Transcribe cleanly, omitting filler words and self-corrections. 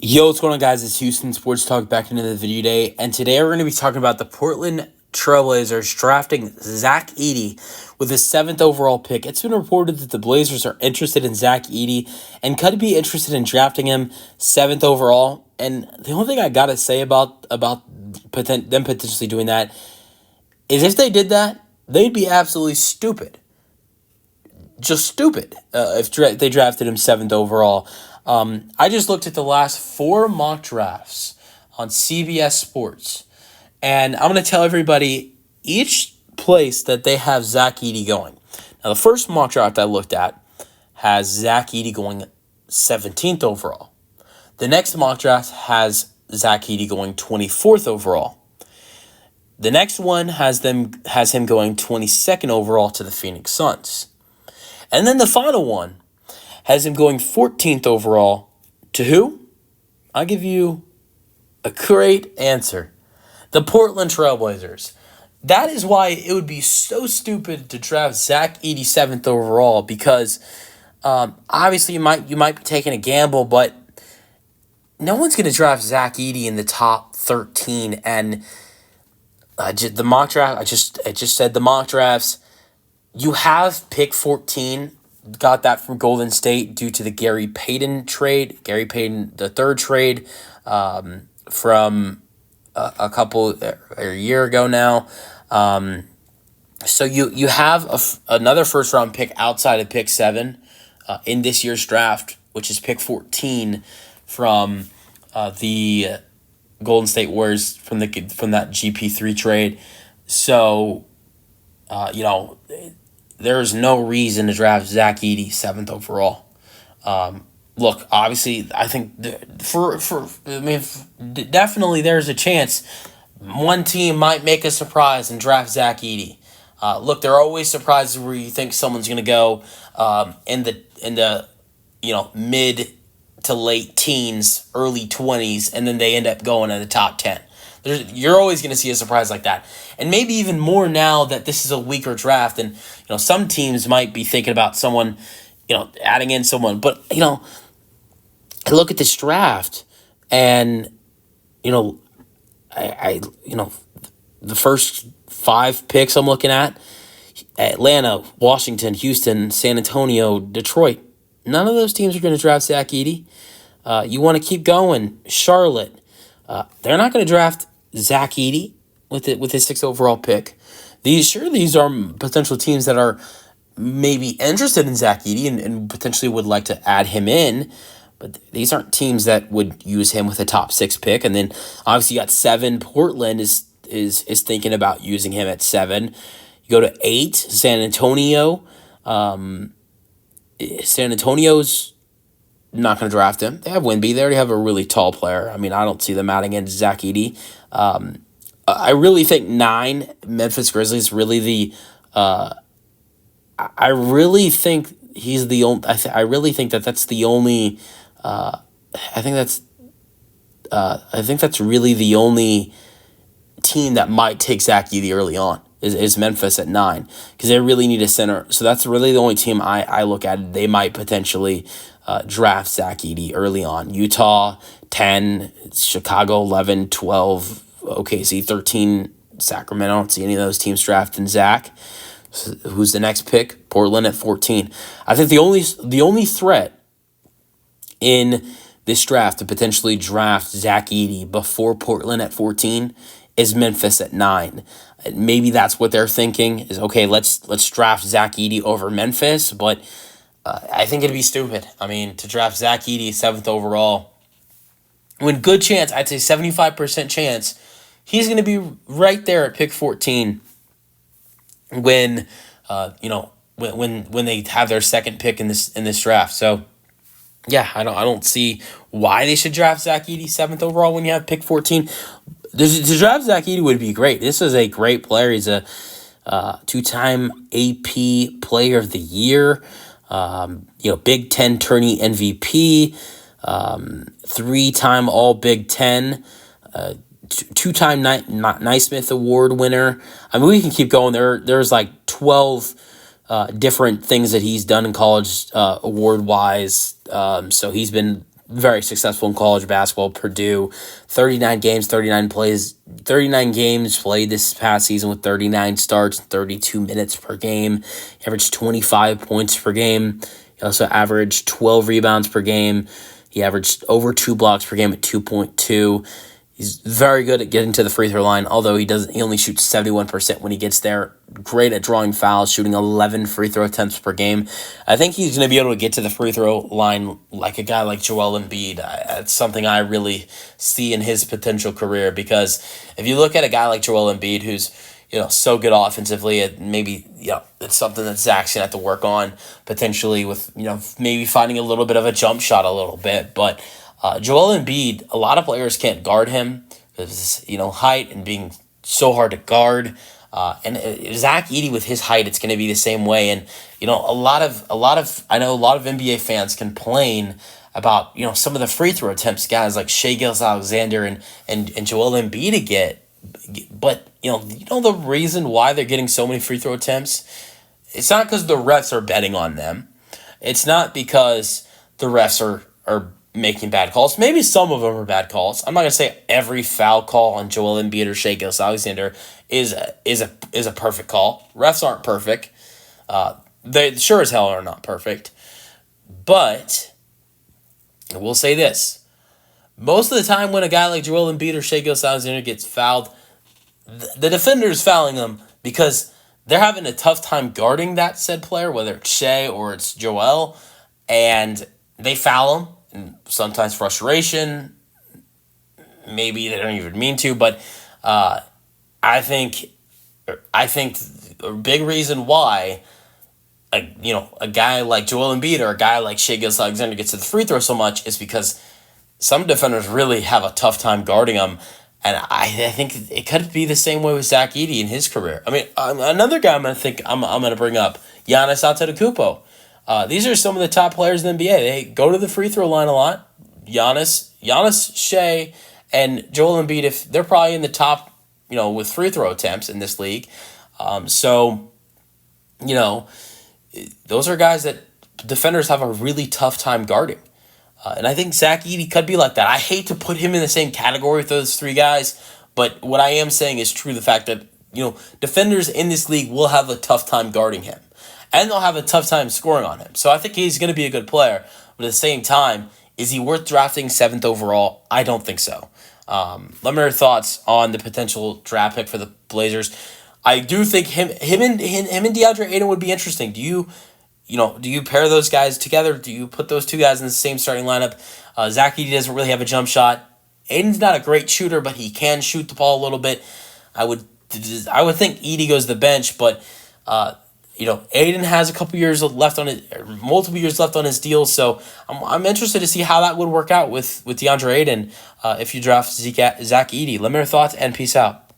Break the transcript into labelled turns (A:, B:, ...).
A: Yo, what's going on, guys? It's Houston Sports Talk back into the video day, and today we're going to be talking about the Portland Trailblazers drafting Zach Eddy with the 7th overall pick. It's been reported that the Blazers are interested in Zach Eddy and could be interested in drafting him 7th overall. And the only thing I got to say about them potentially doing that is if they did that, they'd be absolutely stupid. Just stupid if they drafted him 7th overall. I just looked at the last 4 mock drafts on CBS Sports, and I'm going to tell everybody each place that they have Zach Eddy going. Now, the first mock draft I looked at has Zach Eddy going 17th overall. The next mock draft has Zach Eddy going 24th overall. The next one has him going 22nd overall to the Phoenix Suns. And then the final one has him going 14th overall to who? I'll give you a great answer. The Portland Trailblazers. That is why it would be so stupid to draft Zach Eddy 7th overall, because obviously you might be taking a gamble, but no one's going to draft Zach Eddy in the top 13. And the mock draft, I just said the mock drafts. You have pick 14. Got that from Golden State due to the Gary Payton trade. Gary Payton, the third trade from a year ago now. So you have another first round pick outside of pick 7 in this year's draft, which is pick 14 from the Golden State Warriors from that GP3 trade. So there's no reason to draft Zach Eddy 7th overall. Look, obviously, I think definitely there's a chance one team might make a surprise and draft Zach Eddy. Look, there are always surprises where you think someone's going to go in the mid to late teens, early 20s, and then they end up going in the top 10. You're always going to see a surprise like that. And maybe even more now that this is a weaker draft, and some teams might be thinking about someone, adding in someone. But I look at this draft, and I the first 5 picks I'm looking at: Atlanta, Washington, Houston, San Antonio, Detroit. None of those teams are going to draft Zach Eddy. You want to keep going. Charlotte. They're not going to draft Zach Eddy with his 6th overall pick. These are potential teams that are maybe interested in Zach Eddy and potentially would like to add him in, but these aren't teams that would use him with a top 6 pick. And then obviously you got 7. Portland is thinking about using him at 7. You go to 8. San Antonio. San Antonio's not going to draft him. They have Wemby. They already have a really tall player. I mean, I don't see them adding in Zach Eddy. I really think 9, Memphis Grizzlies, really the... I really think he's the only... I really think that's the only... I think that's really the only team that might take Zach Eddy early on is Memphis at 9, because they really need a center. So that's really the only team I look at. They might potentially draft Zach Eddy early on. Utah 10, Chicago 11, 12, OKC 13, Sacramento. I don't see any of those teams drafting Zach. So who's the next pick? Portland at 14. I think the only threat in this draft to potentially draft Zach Eddy before Portland at 14 is Memphis at 9. Maybe that's what they're thinking is, okay, let's draft Zach Eddy over Memphis, but I think it'd be stupid. I mean, to draft Zach Eddy 7th overall, when good chance, I'd say 75% chance, he's going to be right there at pick 14 when when they have their 2nd pick in this draft. So yeah, I don't see why they should draft Zach Eddy 7th overall when you have pick 14. To draft Zach Eddy would be great. This is a great player. He's a 2-time AP Player of the Year. Big Ten tourney MVP, 3-time All Big Ten, 2-time Naismith Award winner. I mean, we can keep going. There's like 12 different things that he's done in college award wise. So he's been very successful in college basketball. Purdue, 39 games, 39 games played this past season with 39 starts, 32 minutes per game. He averaged 25 points per game. He also averaged 12 rebounds per game. He averaged over 2 blocks per game at 2.2. He's very good at getting to the free throw line, although he only shoots 71% when he gets there. Great at drawing fouls, shooting 11 free throw attempts per game. I think he's going to be able to get to the free throw line like a guy like Joel Embiid. That's something I really see in his potential career, because if you look at a guy like Joel Embiid, who's so good offensively, it's something that Zach's going to have to work on potentially with, maybe finding a little bit of a jump shot a little bit. But Joel Embiid, a lot of players can't guard him because height and being so hard to guard. And Zach Eddy, with his height, it's going to be the same way. And I know a lot of NBA fans complain about some of the free throw attempts guys like Shai Gilgeous-Alexander and Joel Embiid get. But the reason why they're getting so many free throw attempts, it's not because the refs are betting on them. It's not because the refs are making bad calls. Maybe some of them are bad calls. I'm not gonna say every foul call on Joel Embiid or Shai Gilgeous-Alexander is a perfect call. Refs aren't perfect. They sure as hell are not perfect. But I will say this: most of the time when a guy like Joel Embiid or Shai Gilgeous-Alexander gets fouled, the defender's fouling them because they're having a tough time guarding that said player, whether it's Shai or it's Joel, and they foul him. And sometimes frustration, maybe they don't even mean to, but I think a big reason why a guy like Joel Embiid or a guy like Shai Gilgeous-Alexander gets to the free throw so much is because some defenders really have a tough time guarding him. And I think it could be the same way with Zach Edey in his career. I mean, another guy I'm going to bring up, Giannis Antetokounmpo. These are some of the top players in the NBA. They go to the free throw line a lot. Giannis, Shai, and Joel Embiid, if they're probably in the top, with free throw attempts in this league. Those are guys that defenders have a really tough time guarding. And I think Zach Edey could be like that. I hate to put him in the same category with those three guys, but what I am saying is true. The fact that, defenders in this league will have a tough time guarding him. And they'll have a tough time scoring on him. So I think he's going to be a good player. But at the same time, is he worth drafting 7th overall? I don't think so. Let me know your thoughts on the potential draft pick for the Blazers. I do think him and DeAndre Ayton would be interesting. Do you pair those guys together? Do you put those two guys in the same starting lineup? Zach Edey doesn't really have a jump shot. Ayton's not a great shooter, but he can shoot the ball a little bit. I would think Edey goes to the bench, but Ayton has multiple years left on his deal, so I'm interested to see how that would work out with DeAndre Ayton if you draft Zach Edey. Let me know your thoughts, and peace out.